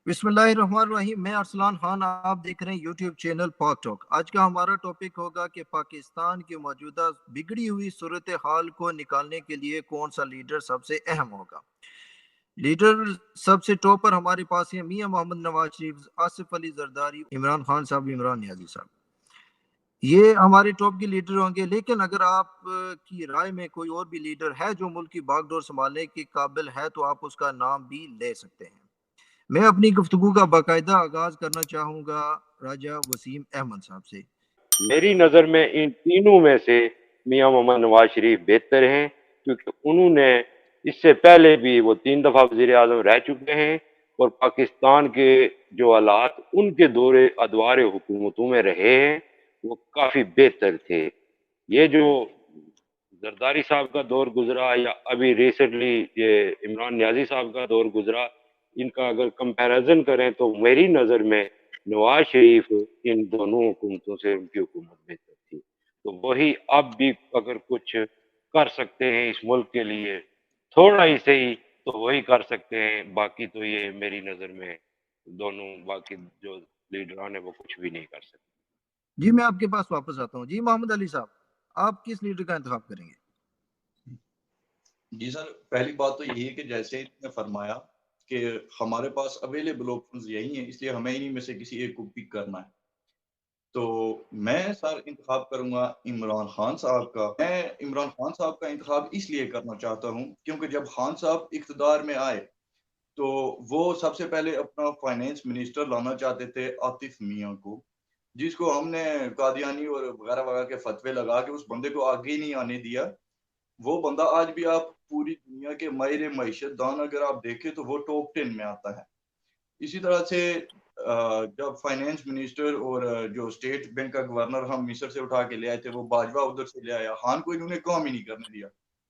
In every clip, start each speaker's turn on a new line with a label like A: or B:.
A: बिस्मिल्लाहिर्रहमानिर्रहीम। मैं अरसलान खान, आप देख रहे हैं यूट्यूब चैनल पाक टॉक। आज का हमारा टॉपिक होगा कि पाकिस्तान की मौजूदा बिगड़ी हुई सूरत हाल को निकालने के लिए कौन सा लीडर सबसे अहम होगा। लीडर सबसे टॉप पर हमारे पास है मियां मोहम्मद नवाज शरीफ, आसिफ अली जरदारी, इमरान खान साहब, इमरान नियाजी साहब। ये हमारे टॉप के लीडर होंगे। लेकिन अगर आप की राय में कोई और भी लीडर है जो मुल्क की बागडोर संभालने के काबिल है तो आप उसका नाम भी ले सकते हैं। मैं अपनी गुफ्तगू का बाकायदा आगाज करना चाहूंगा राजा वसीम अहमद साहब से।
B: मेरी नज़र में इन तीनों में से मियां मोहम्मद नवाज शरीफ बेहतर हैं, क्योंकि उन्होंने इससे पहले भी वो 3 दफ़ा वज़ीर आज़म रह चुके हैं और पाकिस्तान के जो हालात उनके दौरे अदवार हुकूमतों में रहे हैं वो काफ़ी बेहतर थे। ये जो जरदारी साहब का दौर गुजरा या अभी रिसेंटली ये इमरान नियाजी साहब का दौर गुजरा, इनका अगर कंपैरिजन करें तो मेरी नज़र में नवाज शरीफ इन दोनों हुकूमतों से उनकी हुकूमत बेहतर थी। तो वही अब भी अगर कुछ कर सकते हैं इस मुल्क के लिए, थोड़ा ही सही, तो वही कर सकते हैं। बाकी तो ये मेरी नज़र में दोनों बाकी जो लीडरान है वो कुछ भी नहीं कर सकते।
A: जी, मैं आपके पास वापस आता हूँ। जी मोहम्मद अली साहब, आप किस लीडर का इंतखाब करेंगे?
C: जी सर, पहली बात तो यही है कि जैसे इसने फरमाया कि हमारे पास अवेलेबल ऑप्शंस यही हैं, इसलिए हमें इन्हीं में से किसी एक को पिक करना है। तो मैं सर इंतखाब करूंगा इमरान खान साहब का। मैं इमरान खान साहब का इंतखाब इसलिए करना चाहता हूं क्योंकि जब खान साहब इक़्तिदार में आए तो वो सबसे पहले अपना फाइनेंस मिनिस्टर लाना चाहते थे आतिफ मियां को, जिसको हमने कादियानी और वगैरह वगैरह के फतवे लगा के उस बंदे को आगे ही नहीं आने दिया। वो बंदा आज भी आप पूरी दुनिया के माहिर मईशत दान अगर आप देखें तो वो टॉप 10 में आता है। इसी तरह से जब फाइनेंस मिनिस्टर और जो स्टेट बैंक का गवर्नर हम मिस्र से उठा के ले आए थे, वो बाजवा उधर से ले आया। खान को इन्होंने काम ही नहीं करने दिया।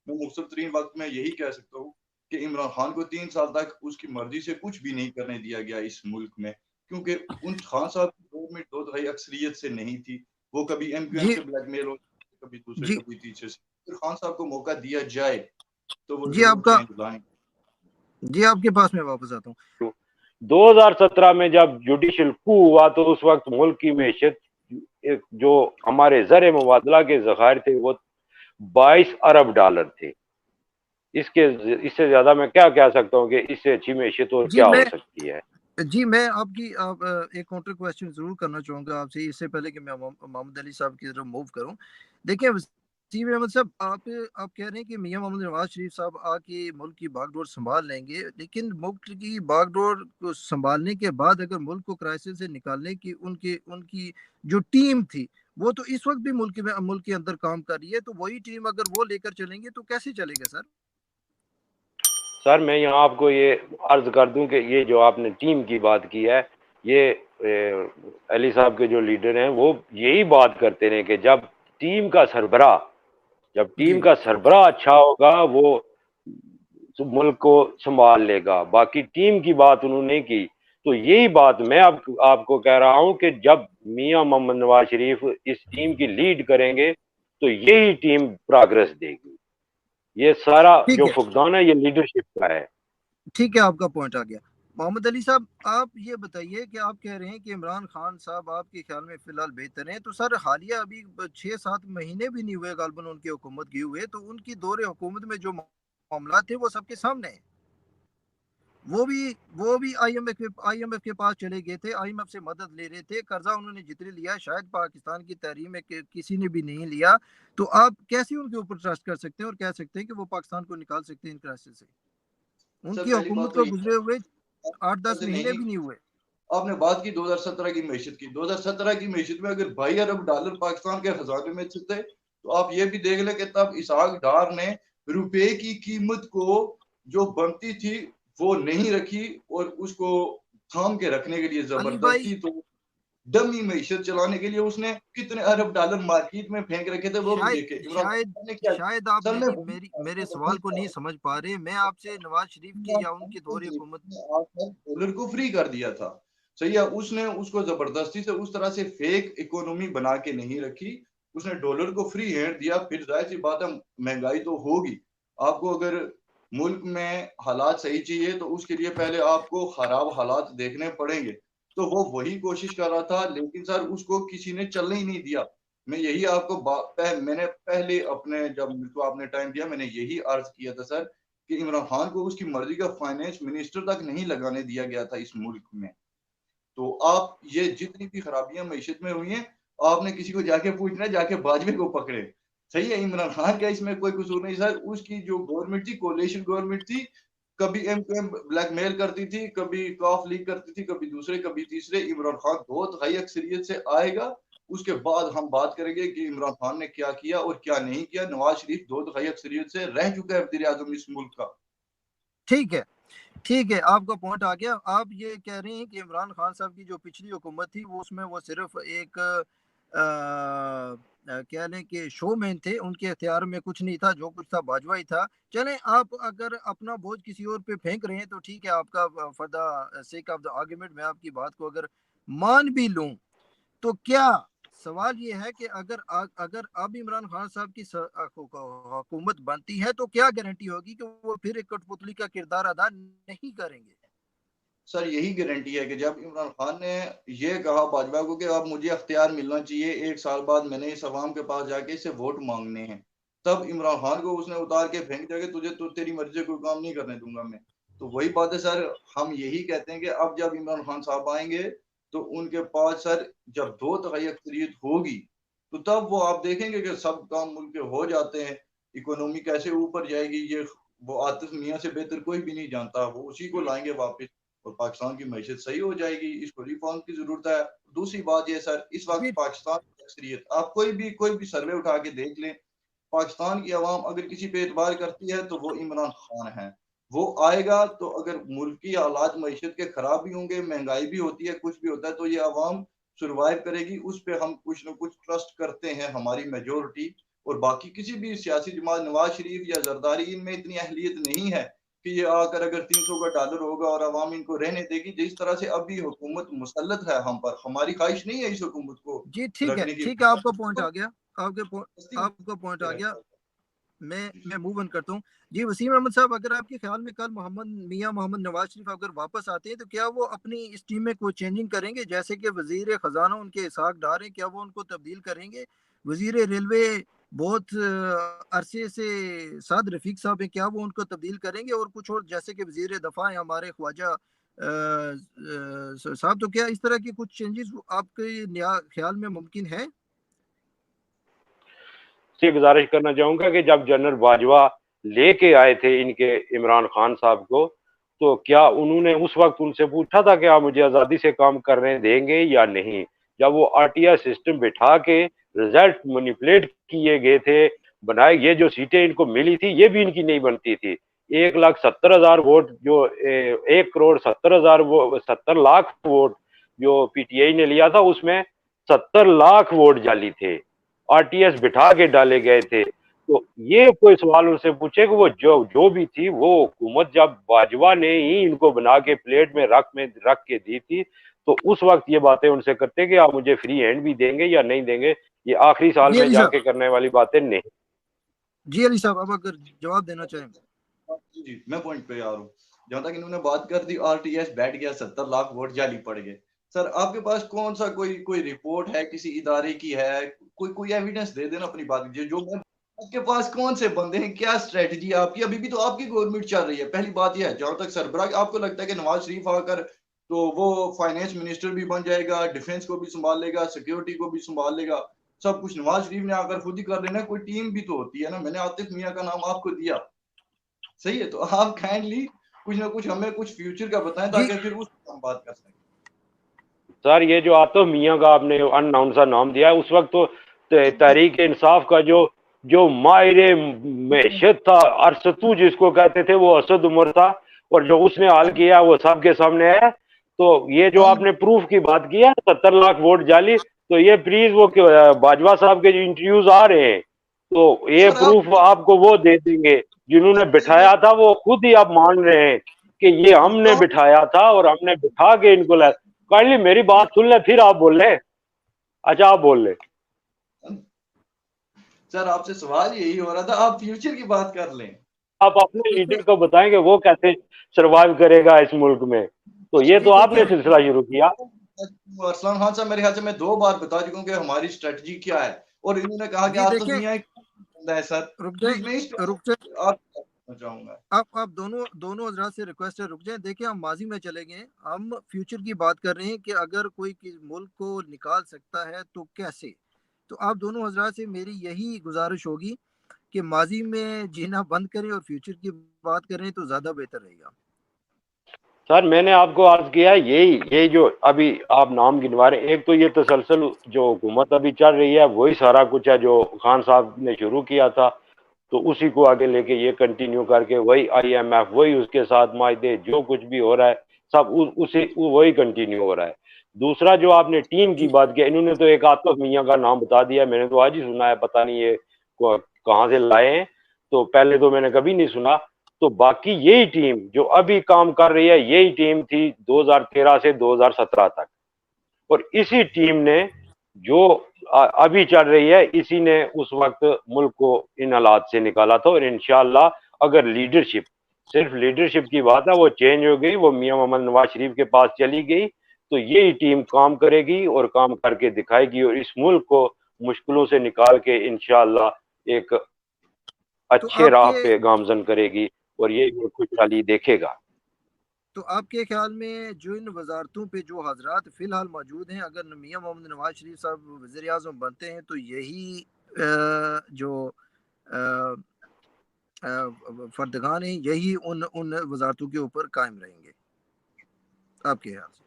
C: मैं मुख्तसर तरीन वक्त में यही कह सकता हूँ कि इमरान खान को 3 साल तक उसकी मर्जी से कुछ भी नहीं करने दिया गया इस मुल्क में, क्योंकि उन खान साहब की गवर्नमेंट दो दहाई अक्सरियत से नहीं थी। वो कभी एमक्यूएम
A: जी
C: से ब्लैकमेल हो, कभी दूसरे,
A: जी
C: कभी तीसरे से। फिर खान साहब को मौका दिया जाए तो वो
A: जी
C: जरूर
A: आपका
C: चेंज लाएंगे।
A: जी आपके पास मैं वापस आता हूँ।
B: 2017 में जब जुडिशल कू हुआ तो उस वक्त मुल्क की मैशत जो हमारे ज़र मुबादला के ज़खायर थे वो 22 अरब डॉलर थे। इसके इससे ज्यादा मैं क्या कह सकता हूँ कि इससे अच्छी मैशत और
A: जी
B: क्या हो
A: मैं
B: सकती है।
A: जी मैं आपकी एक काउंटर क्वेश्चन जरूर करना चाहूंगा आपसे, इससे पहले कि मैं मोहम्मद अली साहब की तरफ मूव करूं। देखिए वसीम अहमद साहब, आप कह रहे हैं कि मियां मोहम्मद नवाज शरीफ साहब आके मुल्क की बागडोर संभाल लेंगे, लेकिन मुल्क की बागडोर को संभालने के बाद अगर मुल्क को क्राइसिस से निकालने की उनकी उनकी जो टीम थी वो तो इस वक्त भी मुल्क के अंदर काम कर रही है, तो वही टीम अगर वो लेकर चलेंगे तो कैसे चलेगा सर?
B: सर मैं यहाँ आपको ये अर्ज कर दूं कि ये जो आपने टीम की बात की है, ये अली साहब के जो लीडर हैं वो यही बात करते रहे कि जब टीम
A: जी
B: का सरबराह अच्छा होगा वो मुल्क को संभाल लेगा। बाकी टीम की बात उन्होंने की, तो यही बात मैं आपको कह रहा हूं कि जब मियां मोहम्मद नवाज शरीफ इस टीम की लीड करेंगे तो यही टीम प्रोग्रेस देगी। ये सारा
A: ठीक
B: जो
A: है,
B: फुकदान है ये लीडरशिप का है।
A: ठीक है, आपका पॉइंट आ गया। मोहम्मद अली साहब, आप ये बताइए कि आप कह रहे हैं कि इमरान खान साहब आपके ख्याल में फिलहाल बेहतर हैं, तो सर हालिया अभी 6-7 महीने भी नहीं हुए गालबन उनकी हुकूमत की हुए, तो उनकी दौरे हुकूमत में जो मामला थे वो सबके सामने हैं। वो भी आईएमएफ के पास चले गए थे, आईएमएफ से मदद ले रहे थे, कर्जा उन्होंने जितने लिया शायद पाकिस्तान की तहरीर में किसी ने भी नहीं लिया। तो आप कैसे उनके ऊपर ट्रस्ट कर सकते हैं और कह सकते हैं कि वो पाकिस्तान को निकाल सकते हैं इन क्राइसिस से?
C: सर
A: उनकी
C: पहली बात
A: हुकूमत
C: तो
A: को
C: ये
A: गुजरे हुए आठ दस
C: से
A: महीने
C: नहीं,
A: भी नहीं हुए।
C: आपने बात की 2017 की मैशत की। 2017 की मैशत में अगर 22 अरब डॉलर पाकिस्तान के खजाने में थे तो आप ये भी देख लें कि तब इसहाक डार ने रुपए की कीमत को जो बनती थी वो नहीं रखी और उसको थाम के रखने के लिए
A: अली भाई,
C: जबरदस्ती, तो डमी मैशत चलाने के लिए उसने कितने अरब डॉलर मार्केट में फेंक रखे थे वो भी
A: शायद
C: देखे इमरान
A: शायद
C: खान ने क्या।
A: शायद आप
C: सर मैं
A: मेरी मेरी मेरे सवाल को नहीं समझ पा रहे। मैं आपसे नवाज शरीफ की या उनकी दौरे हुकूमत।
C: डॉलर को फ्री कर दिया था, सही है। उसने उसको जबरदस्ती से उस तरह से फेक इकोनॉमी बना के नहीं रखी। उसने डॉलर को फ्री हैंड दिया, फिर जाहिर सी बात है महंगाई तो होगी। आपको अगर मुल्क में हालात सही चाहिए तो उसके लिए पहले आपको खराब हालात देखने पड़ेंगे। तो वो वही कोशिश कर रहा था, लेकिन सर उसको किसी ने चलने ही नहीं दिया। मैं यही आपको मैंने पहले अपने जब मेरे को आपने टाइम दिया, मैंने यही अर्ज किया था सर कि इमरान खान को उसकी मर्जी का फाइनेंस मिनिस्टर तक नहीं लगाने दिया गया था इस मुल्क में। तो आप ये जितनी भी खराबियां मईशत में हुई हैं, आपने किसी को जाके पूछना है, जाके बाजवे को पकड़े। सही है, इमरान खान का इसमें कोई कसूर नहीं सर। उसकी जो गवर्नमेंट थी, कोalition गवर्नमेंट थी, कभी एमक्यूएम ब्लैकमेल करती थी, कभी कॉफ लीक करती थी, कभी दूसरे कभी तीसरे। इमरान खान 2/3 अक्सरियत से आएगा, उसके बाद हम बात करेंगे कि इमरान खान ने क्या किया और क्या नहीं किया। नवाज शरीफ 2/3 अक्सरियत से रह चुका है वज़ीर आज़म इस मुल्क का।
A: ठीक है, ठीक है, आपका पॉइंट आ गया। आप ये कह रहे हैं कि इमरान खान साहब की जो पिछली हुकूमत थी वो उसमें वो सिर्फ एक कह लें कि शोमैन थे, उनके इख्तियार में कुछ नहीं था, जो कुछ था बाजवा ही था। चलें, आप अगर अपना बोझ किसी और पे फेंक रहे हैं तो ठीक है, आपका for the sake of the argument मैं आपकी बात को अगर मान भी लूं, तो क्या सवाल ये है कि अगर अब इमरान खान साहब की हुकूमत बनती है तो क्या गारंटी होगी कि वो फिर एक कठपुतली का किरदार अदा नहीं करेंगे?
C: सर यही गारंटी है कि जब इमरान खान ने ये कहा बाजवा को कि अब मुझे अख्तियार मिलना चाहिए, 1 साल बाद मैंने इस अवाम के पास जाके इससे वोट मांगने हैं, तब इमरान खान को उसने उतार के फेंक दिया कि तुझे तो तेरी मर्जी से कोई काम नहीं करने दूंगा मैं। तो वही बात है सर, हम यही कहते हैं कि अब जब इमरान खान साहब आएंगे तो उनके पास सर जब 2/3 अक्सरियत होगी, तो तब वो आप देखेंगे कि सब काम मुल्क के हो जाते हैं। इकोनॉमी कैसे ऊपर जाएगी, ये वो आतिफ मियाँ से बेहतर कोई भी नहीं जानता। वो उसी को लाएंगे वापस और पाकिस्तान की मैशत सही हो जाएगी। इसको रिफॉर्म की जरूरत है। दूसरी बात यह सर, इस वक्त
A: जी,
C: पाकिस्तान की अक्सरियत, आप कोई भी सर्वे उठा के देख लें, पाकिस्तान की आवाम अगर किसी पे एतबार करती है तो वो इमरान खान है। वो आएगा तो अगर मुल्क की हालात मईशत के खराब भी होंगे, महंगाई भी होती है, कुछ भी होता है, तो ये आवाम सर्वाइव करेगी। उस पर हम कुछ ना कुछ ट्रस्ट करते हैं, हमारी मेजोरिटी। और बाकी किसी भी सियासी जमात, नवाज शरीफ या जरदारी, इनमें इतनी अहलियत नहीं है कि ये आकर अगर 300 का डॉलर होगा और आवाम इनको रहने देगी। जिस तरह से अभी हुकूमत मुसल्लत है हम पर, हमारी ख्वाहिश नहीं है इस हुकूमत को
A: जी, ठीक है,
C: रखने की।
A: ठीक है, आपका पॉइंट आ गया। आपका पॉइंट आ गया।
C: रहता
A: मैं मूव ऑन करता हूँ। जी, वसीम अहमद साहब, अगर आपके ख्याल में कल मियां मोहम्मद नवाज शरीफ अगर वापस आते हैं तो क्या वो अपनी इस टीम में कोई चेंजिंग करेंगे? जैसे कि वजीर खजाना उनके इसहाक डार हैं, क्या वो उनको तब्दील करेंगे? वजीर रेलवे बहुत अरसे से साद रफीक साहब हैं, क्या वो उनको तब्दील करेंगे? और कुछ और जैसे कि वजीर दफा हैं हमारे ख्वाजा साहब, तो क्या इस तरह की कुछ चेंजेस आपके ख्याल में मुमकिन है?
B: से गुजारिश करना चाहूंगा कि जब जनरल बाजवा लेके आए थे इनके इमरान खान साहब को, तो क्या उन्होंने उस वक्त उनसे पूछा था कि आप मुझे आज़ादी से काम करने देंगे या नहीं? जब वो आरटीआई सिस्टम बिठा के रिजल्ट मैनिपुलेट किए गए थे, बनाए, ये जो सीटें इनको मिली थी ये भी इनकी नहीं बनती थी। 1,70,000 वोट जो 1,70,000 वो 70 लाख वोट जो पीटीआई ने लिया था, उसमें 70 लाख वोट जाली थे, आरटीएस बिठा के डाले गए थे। तो ये कोई सवाल उनसे पूछे कि वो जो जो भी थी वो हुकूमत जब बाजवा ने ही इनको बना के प्लेट में रख के दी थी, तो उस वक्त ये बातें उनसे करते कि आप मुझे फ्री हैंड भी देंगे या नहीं देंगे। ये आखिरी साल
A: जी
B: में
A: अली
B: जाके
A: साहब,
B: करने वाली बातें नहीं।
A: जी अली साहब, अब अगर जवाब देना चाहें।
C: है। जी, मैं पॉइंट पे आ रहा हूँ। जहां तक इन्होंने बात कर दी, आरटीएस बैठ गया, 70 लाख वोट जाली पड़ गए। सर आपके पास कौन सा कोई कोई रिपोर्ट है किसी इदारे की है? कोई एविडेंस दे देना अपनी बात की। जो मैं, आपके पास कौन से बंदे हैं, क्या स्ट्रेटजी है आपकी? अभी भी तो आपकी गवर्नमेंट चल रही है। पहली बात यह है, जहां तक सरबराह, आपको लगता है कि नवाज शरीफ आकर तो वो फाइनेंस मिनिस्टर भी बन जाएगा, डिफेंस को भी संभाल लेगा, सिक्योरिटी को भी संभाल लेगा, सब कुछ नवाज शरीफ ने आकर खुद ही कर लेना? कोई टीम भी तो होती है ना। मैंने आतिफ मियां का नाम आपको दिया, सही है, तो आप काइंडली कुछ ना कुछ हमें कुछ फ्यूचर का बताएं
A: जी,
C: ताकि फिर उस पर हम बात कर सकें।
B: सर ये जो आतिफ मियां का आपने अननाउन सा नाम दिया है, उस वक्त तो तहरीक इंसाफ का जो जो माहिर मैशत था, अरसतू जिसको कहते थे, वो असद उमर था, और जो उसने हाल किया वो सबके सामने है। तो ये जो आपने प्रूफ की बात की है 70 लाख वोट जाली, तो ये प्लीज वो बाजवा साहब के जो इंटरव्यूज आ रहे हैं, तो ये
C: सर आप
B: प्रूफ आपको वो दे देंगे जिन्होंने बिठाया था। वो खुद ही आप मान रहे हैं कि ये हमने
C: कौन?
B: बिठाया था और हमने बिठा के इनको लाया। काइंडली मेरी बात सुन ले, फिर आप बोल ले। अच्छा, आप बोल ले।
C: सर आपसे सवाल यही हो रहा था, आप फ्यूचर की बात कर लें।
B: आप अपने लीडर को बताएंगे वो कैसे सरवाइव करेगा इस मुल्क में। तो ये तो आपने सिलसिला शुरू किया।
C: अरसलान खान साहब, मेरे ख्याल से मैं 2 बार बता चुका हूं कि हमारी स्ट्रेटजी क्या है, और इन्होंने कहा कि आतिफ मियां एक बंदा है सर। प्लीज मैं आप चाहूंगा,
A: आप दोनों हजरात से रिक्वेस्ट है, रुक जाए। देखिए हम माजी में चले गए, हम फ्यूचर की बात कर रहे हैं कि अगर कोई मुल्क को निकाल सकता है तो कैसे। तो आप दोनों हजरात से मेरी यही गुजारिश होगी कि माजी में जीना बंद करें और फ्यूचर की बात करें तो ज़्यादा बेहतर रहेगा।
B: सर मैंने आपको अर्ज किया यही जो अभी आप नाम गिनवा रहे हैं, एक तो ये तसलसल जो हुकूमत अभी चल रही है वही सारा कुछ है जो खान साहब ने शुरू किया था, तो उसी को आगे लेके ये कंटिन्यू करके वही IMF, वही उसके साथ मायदे, जो कुछ भी हो रहा है सब उसी वही कंटिन्यू हो रहा है। दूसरा जो आपने टीम की बात की, इन्होंने तो एक आतिफ मियां का नाम बता दिया, मैंने तो आज ही सुना है, पता नहीं ये कहाँ से लाए हैं, तो पहले तो मैंने कभी नहीं सुना। तो बाकी यही टीम जो अभी काम कर रही है यही टीम थी 2013 से 2017 तक, और इसी टीम ने जो अभी चल रही है इसी ने उस वक्त मुल्क को इन हालात से निकाला था। और इंशाल्लाह अगर लीडरशिप, सिर्फ लीडरशिप की बात है, वो चेंज हो गई, वो मियां मोहम्मद नवाज शरीफ के पास चली गई, तो यही टीम काम करेगी और काम करके दिखाएगी और इस मुल्क को मुश्किलों से निकाल के इंशाल्लाह एक
A: तो
B: अच्छे राह
A: आपके
B: पे गामजन करेगी और ये खुशहाली देखेगा।
A: तो आपके ख्याल में जो इन वजारतों पे जो हजरात फिलहाल मौजूद हैं, अगर मियां मोहम्मद नवाज शरीफ साहब वज़ीर आज़म बनते हैं तो यही जो फर्दगान हैं यही उन उन वजारतों के ऊपर कायम रहेंगे आपके ख्याल से?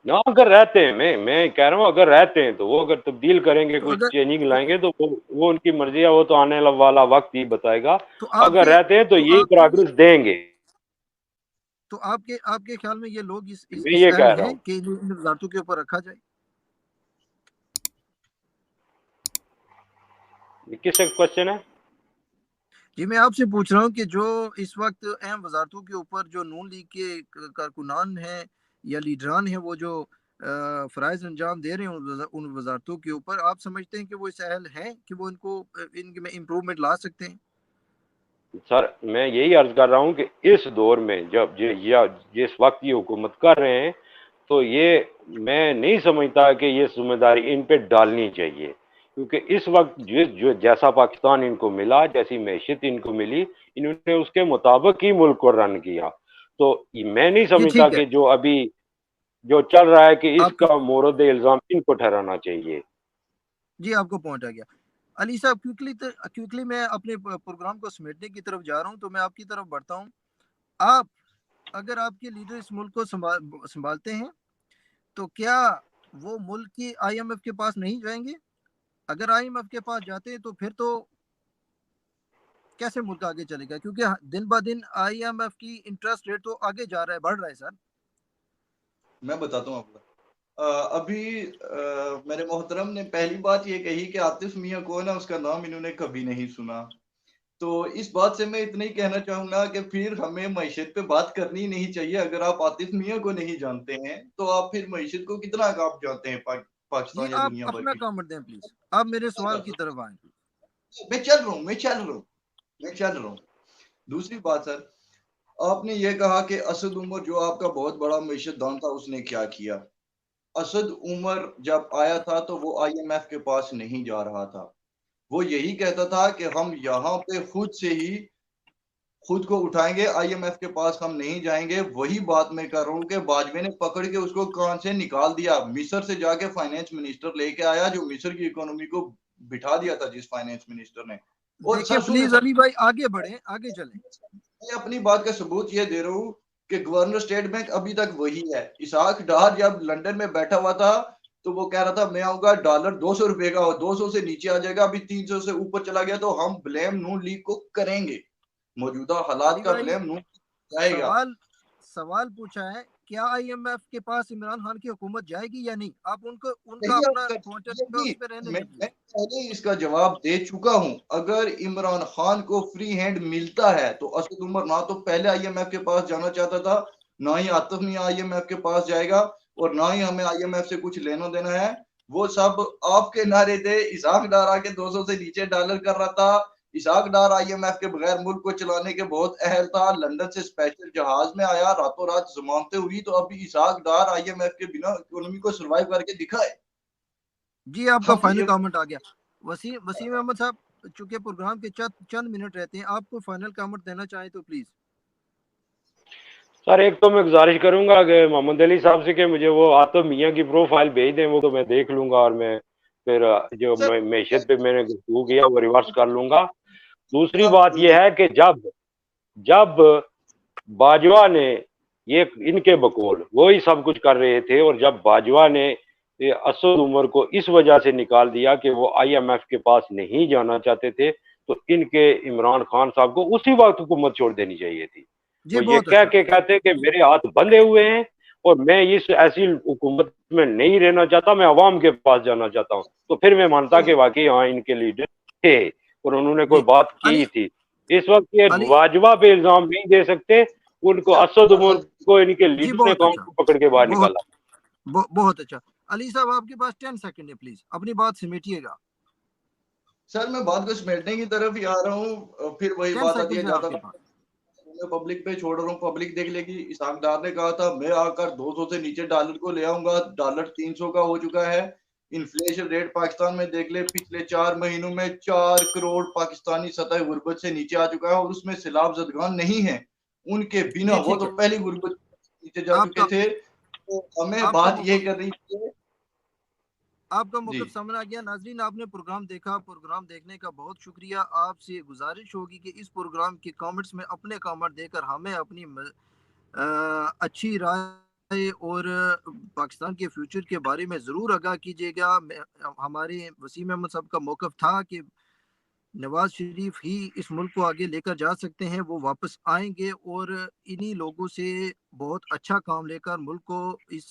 B: ना अगर रहते हैं, मैं कह रहा हूँ अगर रहते हैं तो वो अगर तब्दील करेंगे,
A: तो
B: कुछ
A: अगर
B: चेंजिंग लाएंगे तो वो उनकी मर्जी है, वो तो आने वाला वक्त ही बताएगा।
A: तो
B: अगर
A: आपके
B: रहते हैं तो
A: तो
B: यही
A: आपके
B: प्रोग्रेस देंगे,
A: तो आपके ख्याल में ये लोग
B: मैं
A: इस
B: ये
A: अहल
B: कह रहा
A: हैं
B: हूँ।
A: कि इन वजारतों के ऊपर रखा जाए?
B: किस क्वेश्चन है?
A: जी मैं आपसे पूछ रहा हूँ कि जो इस वक्त अहम वजारतों के ऊपर जो नून लीग के कारकुनान हैं या लीडरान हैं, वो जो फ़राइज़ अंजाम दे रहे हैं उन वजारतों के ऊपर, आप समझते हैं कि वो इस अहल हैं कि वो इनको इनमें इम्प्रूवमेंट ला सकते हैं?
B: सर मैं यही अर्ज कर रहा हूँ कि इस दौर में जब जिस वक्त ये हुकूमत कर रहे हैं, तो ये मैं नहीं समझता कि ये जिम्मेदारी इन पे डालनी चाहिए, क्योंकि इस वक्त जो जैसा पाकिस्तान इनको मिला, जैसी मैशियत इनको मिली, इन्होंने उसके मुताबिक ही मुल्क को रन किया। तो मैं नहीं
A: जी
B: समझता
A: ठीक है।
B: कि जो अभी जो चल रहा है कि
A: आपका
B: इसका मोरद इल्जाम इनको ठहराना चाहिए।
A: जी आपको पॉइंट आ गया। अली साहब क्विकली मैं अपने प्रोग्राम को समेटने की तरफ जा रहा हूँ, तो मैं आपकी तरफ बढ़ता हूँ। आप अगर आपके लीडर इस मुल्क को संभालते हैं तो क्या वो मुल्क की IMF के पास नहीं जाएंगे? अगर IMF के पास जाते हैं तो फिर तो कैसे मुल्क आगे चलेगा? क्योंकि दिन ब दिन IMF की इंटरेस्ट रेट तो आगे जा रहा है, बढ़ रहा है सर।
C: मैं बताता हूँ आपको। अभी मेरे मोहतरम ने पहली बात ये कही कि आतिफ मियां कौन है, उसका नाम इन्होंने कभी नहीं सुना। तो इस बात से मैं इतना ही कहना चाहूंगा कि फिर हमें मईशत पे बात करनी ही नहीं चाहिए। अगर आप आतिफ मियां को नहीं जानते हैं तो आप फिर मईशत को कितना आप जानते हैं,
A: ये
C: पाकिस्तान या
A: आप
C: दुनिया भर
A: अपना
C: की।
A: कमेंट दें प्लीज, आप मेरे सवाल की तरफ आए।
C: मैं चल रहा हूँ, मैं चल रहा हूँ। दूसरी बात सर, आपने ये कहा कि असद उमर जो आपका बहुत बड़ा मईशतदान था उसने क्या किया। असद उमर जब आया था तो वो IMF के पास नहीं जा रहा था। वो यही कहता था कि हम यहाँ पे खुद को उठाएंगे, IMF के पास हम नहीं जाएंगे। वही बात मैं कर रहा हूँ कि बाजवे ने पकड़ के उसको कान से निकाल दिया। मिस्र से जाके फाइनेंस मिनिस्टर लेके आया जो मिस्र की इकोनॉमी को बिठा दिया था, जिस फाइनेंस मिनिस्टर ने। और
A: देखिए
C: सर सुने
A: प्लीज
C: सर,
A: अली भाई आगे बढ़े, आगे चलें।
C: मैं अपनी बात का सबूत ये दे रहा हूँ कि गवर्नर स्टेट बैंक अभी तक वही है। इसहाक डार जब लंदन में बैठा हुआ था तो वो कह रहा था मैं आऊंगा, डॉलर 200 रुपए का और 200 से नीचे आ जाएगा। अभी 300 से ऊपर चला गया तो हम ब्लेम नून लीग को करेंगे। मौजूदा हालात
A: अली
C: का
A: भाई
C: ब्लेम नून जाएगा।
A: सवाल सवाल पूछा है, क्या IMF के पास इमरान खान की हुकूमत जाएगी या नहीं? आप उनको उनका
C: यही
A: अपना
C: आपका
A: पॉइंट
C: ये भी
A: उस पर रहने
C: मैं
A: दें
C: मैं
A: प्लीज।
C: पहले ही इसका जवाब दे चुका हूं। अगर इमरान खान को फ्री हैंड मिलता है तो असद उमर ना तो पहले IMF के पास जाना चाहता था, ना ही आतिफ मियां IMF के पास जाएगा, और ना ही हमें IMF से कुछ लेना देना है। वो सब आपके नारे थे। इसहाक डार आके 200 से नीचे डॉलर कर रहा था, इसाक डार IMF के बगैर मुल्क को चलाने के बहुत अहल था, लंदन से स्पेशल जहाज में आया, रातों रात जमानतें हुई, तो अभी इसाक डार IMF के बिना इकोनॉमी को सर्वाइव करके दिखाए।
A: जी आपका
C: हम
A: फाइनल
C: ये
A: कमेंट आ गया। वसीम अहमद साहब, चूंकि प्रोग्राम के चंद मिनट रहते हैं, आपको फाइनल कमेंट देना चाहें तो प्लीज।
B: सर, एक तो मैं गुजारिश करूंगा कि मोहम्मद अली साहब से कि मुझे वो आतिफ मियां की प्रोफाइल भेज दें, वो तो मैं देख लूंगा और मैं फिर जो
C: सर
B: मैशियत पे मैंने गुफ्तगू किया वो रिवर्स कर लूंगा। दूसरी
C: आप
B: बात यह है कि जब जब बाजवा ने ये इनके बकौल वो ही सब कुछ कर रहे थे, और जब बाजवा ने ये असद उमर को इस वजह से निकाल दिया कि वो IMF के पास नहीं जाना चाहते थे, तो इनके इमरान खान साहब को उसी वक्त हुकूमत छोड़ देनी चाहिए थी।
A: जी
B: वो ये
A: बहुत
B: कह
A: अच्छा।
B: के कहते कि मेरे हाथ बंधे हुए हैं और मैं इस ऐसी हुकूमत में नहीं रहना चाहता, मैं अवाम के पास जाना चाहता हूँ, तो फिर मैं मानता कि वाकई हाँ इनके लीडर थे और उन्होंने कोई
A: जी
B: बात की
A: अली
B: थी। इस वक्त ये
A: अली
B: बाजवा पे इल्जाम नहीं दे सकते, उनको असद उमर को इनके
A: जी
B: लीडर ने
A: बहुत
B: कौन
A: अच्छा,
B: को पकड़ के बाहर
A: बहुत
B: निकाला।
A: बहुत अच्छा। अली साहब आपके पास 10 सेकंड है, प्लीज अपनी बात समेटिएगा।
C: सर मैं बात को समेटने की तरफ ही आ रहा हूँ, फिर वही
A: टेन
C: बात आती है,
A: सेकंड है
C: ज्यादा
A: आपके पास।
C: मैं पब्लिक पे छोड़ रहा हूँ, पब्लिक देख लेगी। इसाक डार ने कहा था मैं आकर 200 से नीचे डॉलर को ले आऊंगा, डॉलर 300 का हो चुका है। इन्फ्लेशन रेट पाकिस्तान में देख ले, पिछले 4 महीनों में 4 करोड़ पाकिस्तानी सतह गुर्बत से नीचे आ चुका है, और उसमें सैलाब जदगान नहीं है। उनके बिना
A: जी
C: वो
A: ठीक
C: तो
A: है।
C: पहली गुर्बत नीचे जा चुके
A: आपका
C: थे। तो हमें
A: आपका
C: बात ये
A: मौकफ
C: कर रही है।
A: आपका
C: जी
A: मौकफ समझ आ गया। नाजरीन, आपने प्रोग्राम देखा, प्रोग्राम देखने का बहुत शुक्रिया। आपसे गुजारिश होगी कि इस प्रोग्राम के कमेंट्स में अपने कमेंट देकर हमें अपनी अच्छी राय और पाकिस्तान के फ्यूचर के बारे में ज़रूर आगाह कीजिएगा। हमारे वसीम अहमद साहब का मौकफ था कि नवाज शरीफ ही इस मुल्क को आगे लेकर जा सकते हैं, वो वापस आएंगे और इन्हीं लोगों से बहुत अच्छा काम लेकर मुल्क को इस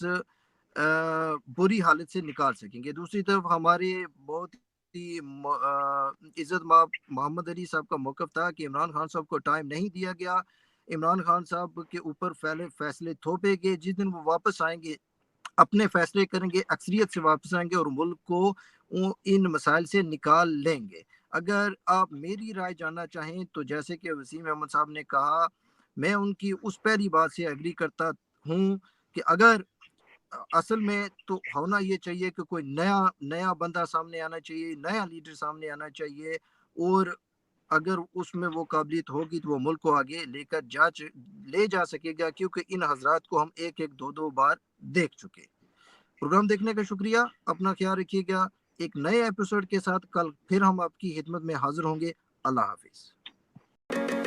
A: बुरी हालत से निकाल सकेंगे। दूसरी तरफ हमारे बहुत ही इज्जत मोहम्मद अली साहब का मौकफ था कि इमरान खान साहब को टाइम नहीं दिया गया, इमरान खान साहब के ऊपर फैसले थोपे गए। जिस दिन वो वापस आएंगे अपने फैसले करेंगे, अक्सरियत से वापस आएंगे और मुल्क को इन मसाइल से निकाल लेंगे। अगर आप मेरी राय जानना चाहें तो जैसे कि वसीम अहमद साहब ने कहा, मैं उनकी उस पहली बात से एग्री करता हूँ कि अगर असल में तो होना ये चाहिए कि कोई नया नया बंदा सामने आना चाहिए, नया लीडर सामने आना चाहिए, और अगर उसमें वो काबिलियत होगी तो वो मुल्क को आगे ले जा सकेगा, क्योंकि इन हजरात को हम एक एक दो दो बार देख चुके। प्रोग्राम देखने का शुक्रिया, अपना ख्याल रखिएगा। एक नए एपिसोड के साथ कल फिर हम आपकी खिदमत में हाजिर होंगे। अल्लाह हाफिज।